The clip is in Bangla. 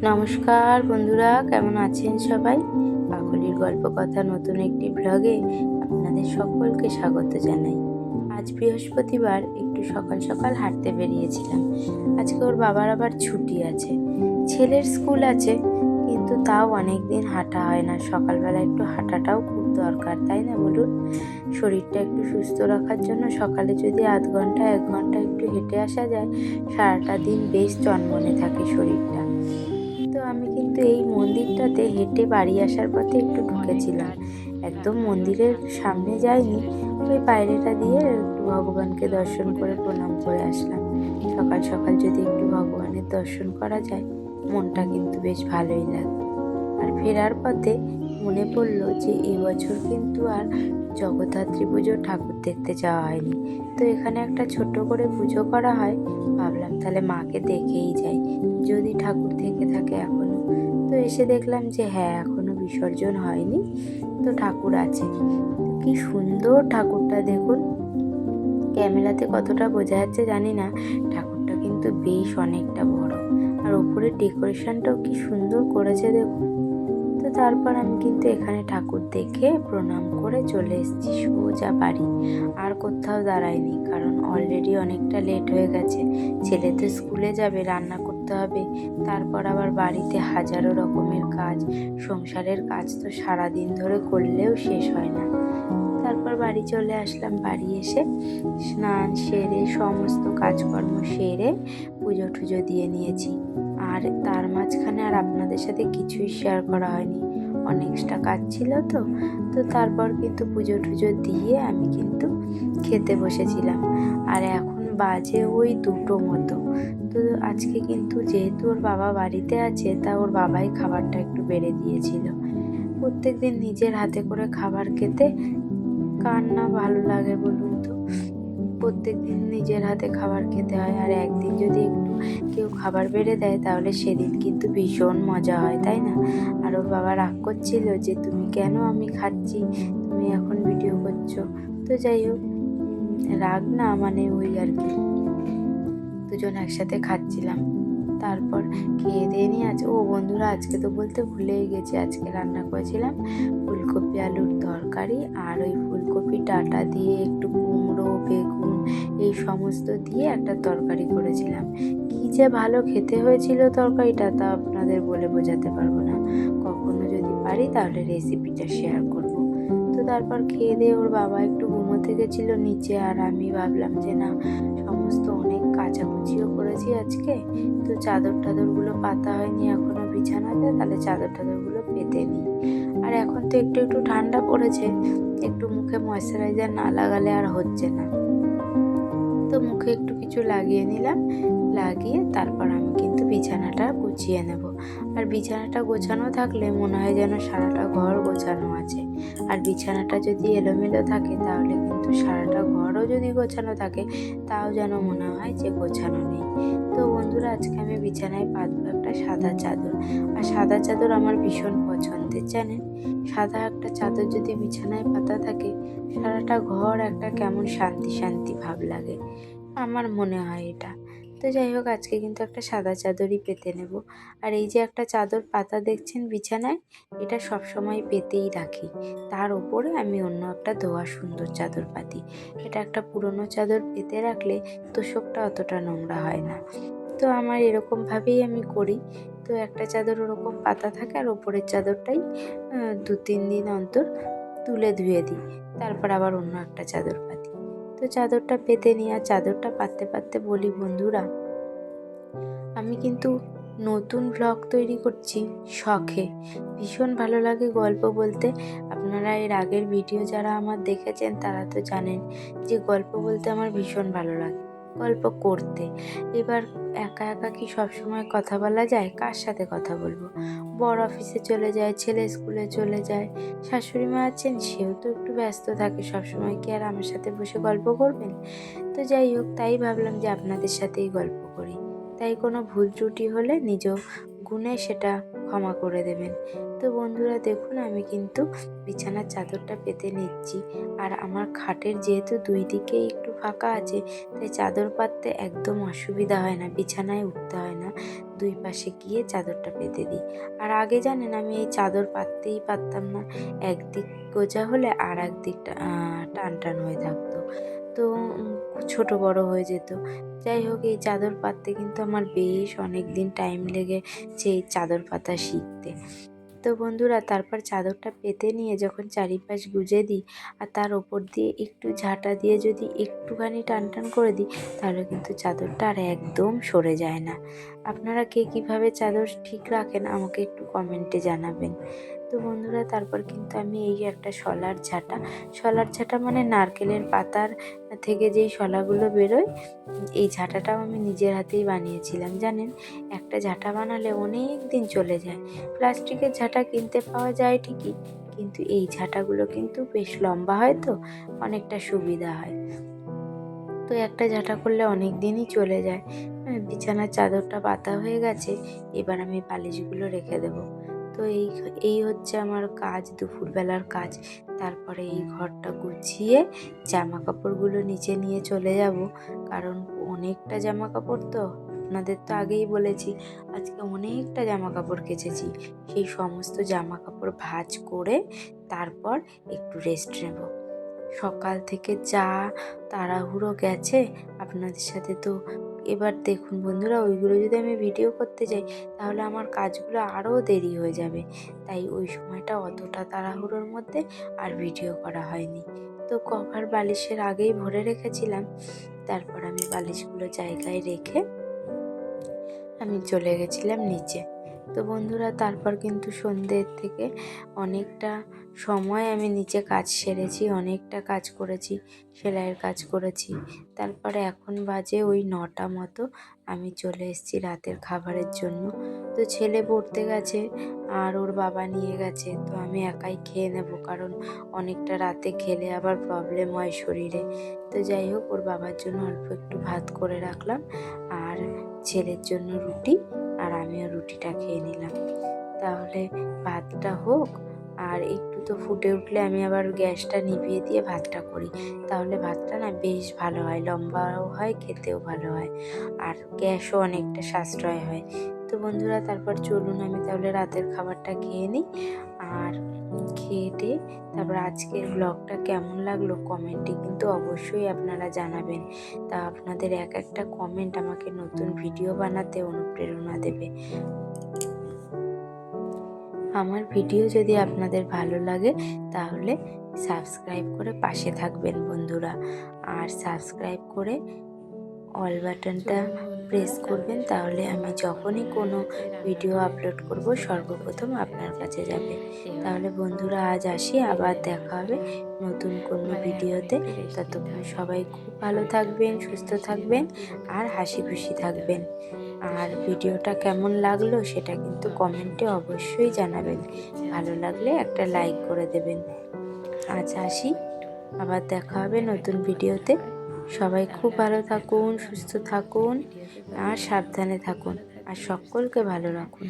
নমস্কার বন্ধুরা, কেমন আছেন সবাই? কাকলির গল্প কথা নতুন একটি ব্লগে আপনাদের সকলকে স্বাগত জানাই। আজ বৃহস্পতিবার, একটু সকাল সকাল হাঁটতে বেরিয়েছিলাম। আজকে ওর বাবার আবার ছুটি আছে, ছেলের স্কুল আছে, কিন্তু তাও অনেক দিন হাঁটা হয় না। সকালবেলা একটু হাঁটাটাও খুব দরকার, তাই না বলুন? শরীরটা একটু সুস্থ রাখার জন্য সকালে যদি আধ ঘন্টা 1 ঘন্টা একটু হেঁটে আসা যায়, সারাটা দিন বেশ চনমনে থাকে শরীরটা। তো আমি কিন্তু এই মন্দিরটাতে হেঁটে বাড়ি আসার পথে একটু ঢুকেছিলাম। একদম মন্দিরের সামনে যাইনি, ওই বাইরেটা দিয়ে একটু ভগবানকে দর্শন করে প্রণাম করে আসলাম। সকাল সকাল যদি একটু ভগবানের দর্শন করা যায়, মনটা কিন্তু বেশ ভালোই লাগে। আর ফেরার পথে মনে পড়লো যে এবছর কিন্তু আর জগদ্ধাত্রী পুজোর ঠাকুর দেখতে যাওয়া হয়নি। তো এখানে একটা ছোট্ট করে পুজো করা হয়, ভাবলাম তাহলে মাকে দেখেই যাই, যদি ঠাকুর থেকে থাকে এখনো। তো এসে দেখলাম যে হ্যাঁ, এখনো বিসর্জন হয়নি, তো ঠাকুর আছে। কি সুন্দর ঠাকুরটা দেখুন, ক্যামেরাতে কতটা বোঝা যাচ্ছে জানি না, ঠাকুরটা কিন্তু বেশ অনেকটা বড়। আর ওপরের ডেকোরেশনটাও কি সুন্দর করেছে দেখুন। তো তারপর আমি কিন্তু এখানে ঠাকুর দেখে প্রণাম করে চলে এসেছি সোজা বাড়ি। আর কোথাও দাঁড়াইনি, কারণ অলরেডি অনেকটা লেট হয়ে গেছে। ছেলে তো স্কুলে যাবে, রান্না করতে হবে, তারপর আবার বাড়িতে হাজারো রকমের কাজ। সংসারের কাজ তো সারাদিন ধরে করলেও শেষ হয় না। তারপর বাড়ি চলে আসলাম। বাড়ি এসে স্নান সেরে সমস্ত কাজকর্ম সেরে পুজো টুজো দিয়ে নিয়েছি। আর তার মাঝখানে আর আপনাদের সাথে কিছুই শেয়ার করা হয়নি, অনেকটা কাজ ছিল। তো তারপর কিন্তু পুজো টুজো দিয়ে আমি কিন্তু খেতে বসেছিলাম। আর এখন বাজে ওই 2টো মতো। তো আজকে কিন্তু যেহেতু ওর বাবা বাড়িতে আছে, তা ওর বাবাই খাবারটা একটু বেড়ে দিয়েছিল। প্রত্যেকদিন নিজের হাতে করে খাবার খেতে কার না ভালো লাগে বলুন তো? প্রত্যেকদিন নিজের হাতে খাবার খেতে হয়, আর একদিন যদি একটু কেউ খাবার বেড়ে দেয় তাহলে সেদিন কিন্তু ভীষণ মজা হয়, তাই না? আর ওর বাবা রাগ করছিল যে তুমি কেন, আমি খাচ্ছি, তুমি এখন ভিডিও করছো। তো যাই হোক, রাগ না, মানে ওই আর কি, দুজন একসাথে খাচ্ছিলাম। তারপর খেয়ে দিয়ে নিয়ে বন্ধুরা, আজকে তো বলতে ভুলেই গেছি, আজকে রান্না করেছিলাম ফুলকপি আলুর তরকারি। আর ওই ফুলকপি ডাঁটা দিয়ে একটু কুমড়ো বেগুন এই সমস্ত দিয়ে একটা তরকারি করেছিলাম। কি যে ভালো খেতে হয়েছিল তরকারিটা, তা আপনাদের বলে বোঝাতে পারবো না। কখনো যদি পারি তাহলে রেসিপিটা শেয়ার করব। তো তারপর খেয়ে দিয়ে ওর বাবা একটু ঘুমোতে গেছিলো নিচে, আর আমি ভাবলাম যে না, সমস্ত অনেক কাচাকুচিও করেছি আজকে, তো চাদর টাদরগুলো পাতা হয়নি এখনো বিছানাতে, তাহলে চাদর টাদরগুলো পেতে নিই। আর এখন তো একটু একটু ঠান্ডা পড়েছে, একটু মুখে ময়শ্চারাইজার না লাগালে আর হচ্ছে না। তো মুখে একটু কিছু লাগিয়ে নিলাম, লাগিয়ে তারপর আমি কিন্তু বিছানাটা গুছিয়ে নেব। আর বিছানাটা গোছানো থাকলে মনে হয় যেন সারাটা ঘর গোছানো আছে। আর বিছানাটা যদি এলোমেলো থাকে তাহলে কিন্তু সারাটা ঘরও যদি গোছানো থাকে, তাও যেন মনে হয় যে গোছানো নেই। তো বন্ধুরা, আজকে আমি বিছানায় পাতবো একটা সাদা চাদর। আর সাদা চাদর আমার ভীষণ পছন্দের, জানেন? সাদা একটা চাদর যদি বিছানায় পাতা থাকে, সারাটা ঘর একটা কেমন শান্তি শান্তি ভাব লাগে, আমার মনে হয় এটা। তো যাই হোক, আজকে কিন্তু একটা সাদা চাদরই পেতে নেব। আর এই যে একটা চাদর পাতা দেখছেন বিছানায়, এটা সবসময় পেতেই রাখি। তার উপরে আমি অন্য একটা ধোয়া সুন্দর চাদর পাতি। এটা একটা পুরনো চাদর পেতে রাখলে তোশকটা অতটা নোংরা হয় না। তো আমার এরকমভাবেই আমি করি। তো একটা চাদর ওরকম পাতা থাকে, আর ওপরের চাদরটাই 2-3 দিন অন্তর তুলে ধুয়ে দিই। তারপর আবার অন্য একটা চাদর পাতি। তো চাদরটা পেতে নিই। আর চাদরটা পাততে পাততে বলি বন্ধুরা, আমি কিন্তু নতুন ভ্লগ তৈরি করছি শখে। ভীষণ ভালো লাগে গল্প বলতে। আপনারা এর আগের ভিডিও যারা আমার দেখেছেন তারা তো জানেন যে গল্প বলতে আমার ভীষণ ভালো লাগে, গল্প করতে। এবার একা একা কি সবসময় কথা বলা যায়? কার সাথে কথা বলবো? বর অফিসে চলে যায়, ছেলে স্কুলে চলে যায়, শাশুড়ি মা আছেন, সেও তো একটু ব্যস্ত থাকে, সবসময় কি আর আমার সাথে বসে গল্প করবেন? তো যাই হোক, তাই ভাবলাম যে আপনাদের সাথেই গল্প করি। তাই কোনো ভুল ত্রুটি হলে নিজ গুণে সেটা ক্ষমা করে দেবেন। তো বন্ধুরা দেখুন আমি কিন্তু বিছানার চাদরটা পেতে নিচ্ছি। আর আমার খাটের যেহেতু দুই দিকেই একটু ফাঁকা আছে, তাই চাদর পাততে একদম অসুবিধা হয় না, বিছানায় উঠতে হয় না। দুই পাশে গিয়ে চাদরটা পেতে দিই। আর আগে জানেন আমি এই চাদর পাততেই পারতাম না, একদিক গোজা হলে আর একদিকটা টান টান হয়ে থাকতো। তো ছোট বড় হয়ে যেত। যাই হোক এই চাদর পাততে কিন্তু আমার বেশ অনেক দিন টাইম লেগেছে এই চাদর পাতা শিখতে। তো বন্ধুরা তারপর চাদরটা পেতে নিয়ে যখন চারিপাশ গুজে দিই আর তার ওপর দিয়ে একটু ঝাঁটা দিয়ে যদি একটুখানি টান টান করে দিই, তাহলে কিন্তু চাদরটা আর একদম সরে যায় না। আপনারা কে কীভাবে চাদর ঠিক রাখেন আমাকে একটু কমেন্টে জানাবেন। তো বন্ধুরা তারপর কিন্তু আমি এই একটা শলার ঝাঁটা মানে নারকেলের পাতার থেকে যেই শলাগুলো বেরোয়, এই ঝাঁটাটাও আমি নিজের হাতেই বানিয়েছিলাম। জানেন একটা ঝাঁটা বানালে অনেক দিন চলে যায়। প্লাস্টিকের ঝাঁটা কিনতে পাওয়া যায় ঠিকই, কিন্তু এই ঝাঁটাগুলো কিন্তু বেশ লম্বা হয়, তো অনেকটা সুবিধা হয়। তো একটা ঝাঁটা করলে অনেক দিনই চলে যায়। বিছানার চাদরটা পাতা হয়ে গেছে, এবার আমি বালিশগুলো রেখে দেবো। তো এই হচ্ছে আমার কাজ, দুপুরবেলার কাজ। তারপরে এই ঘরটা গুছিয়ে জামা কাপড়গুলো নিচে নিয়ে চলে যাব, কারণ অনেকটা জামা কাপড় তো। আপনাদের তো আগেই বলেছি আজকে অনেকটা জামা কাপড় কেচেছি। সেই সমস্ত জামা কাপড় ভাঁজ করে তারপর একটু রেস্ট নেব। সকাল থেকে যা তাড়াহুড়ো গেছে আপনাদের সাথে, তো এবার দেখুন বন্ধুরা ওইগুলো যদি আমি ভিডিও করতে যাই তাহলে আমার কাজগুলো আরও দেরি হয়ে যাবে। তাই ওই সময়টা অতটা তাড়াহুড়োর মধ্যে আর ভিডিও করা হয়নি। তো কভার বালিশের আগেই ভরে রেখেছিলাম। তারপর আমি বালিশগুলো জায়গায় রেখে আমি চলে গেছিলাম নিচে। তো বন্ধুরা তারপর কিন্তু সন্ধ্যের থেকে অনেকটা সময় আমি নিচে কাজ সেরেছি, অনেকটা কাজ করেছি, সেলাইয়ের কাজ করেছি। তারপরে এখন বাজে ওই 9টা মতো, আমি চলে এসেছি রাতের খাবারের জন্য। তো ছেলে পড়তে গেছে আর ওর বাবা নিয়ে গেছে, তো আমি একাই খেয়ে নেব, কারণ অনেকটা রাতে খেলে আবার প্রবলেম হয় শরীরে। তো যাই হোক ওর বাবার জন্য অল্প একটু ভাত করে রাখলাম, আর ছেলের জন্য রুটি, আর আমিও রুটিটা খেয়ে নিলাম। তাহলে ভাতটা হোক, আর একটু তো ফুটে উঠলে আমি আবার গ্যাসটা নিভিয়ে দিয়ে ভাতটা করি, তাহলে ভাতটা না বেশ ভালো হয়, লম্বাও হয়, খেতেও ভালো হয়, আর গ্যাসও অনেকটা সাশ্রয় হয়। তো বন্ধুরা তারপর চলুন আমি তাহলে রাতের খাবারটা খেয়ে নিই। আর খেয়ে টেয়ে তারপর আজকের ব্লগটা কেমন লাগলো কমেন্টে কিন্তু অবশ্যই আপনারা জানাবেন। তা আপনাদের এক একটা কমেন্ট আমাকে নতুন ভিডিও বানাতে অনুপ্রেরণা দেবে। আমার ভিডিও যদি আপনাদের ভালো লাগে তাহলে সাবস্ক্রাইব করে পাশে থাকবেন বন্ধুরা, আর সাবস্ক্রাইব করে অল বাটনটা প্রেস করবেন, তাহলে আমি যখনই কোনো ভিডিও আপলোড করব সর্বপ্রথম আপনার কাছে যাবে। তাহলে বন্ধুরা আজ আসি, আবার দেখা হবে নতুন কোনো ভিডিওতে। ততক্ষণ সবাই খুব ভালো থাকবেন, সুস্থ থাকবেন, আর হাসি খুশি থাকবেন। আর ভিডিওটা কেমন লাগলো সেটা কিন্তু কমেন্টে অবশ্যই জানাবেন। ভালো লাগলে একটা লাইক করে দেবেন। আজ আসি, আবার দেখা হবে নতুন ভিডিওতে। সবাই খুব ভালো থাকুন, সুস্থ থাকুন, আর সাবধানে থাকুন, আর সকলকে ভালো রাখুন।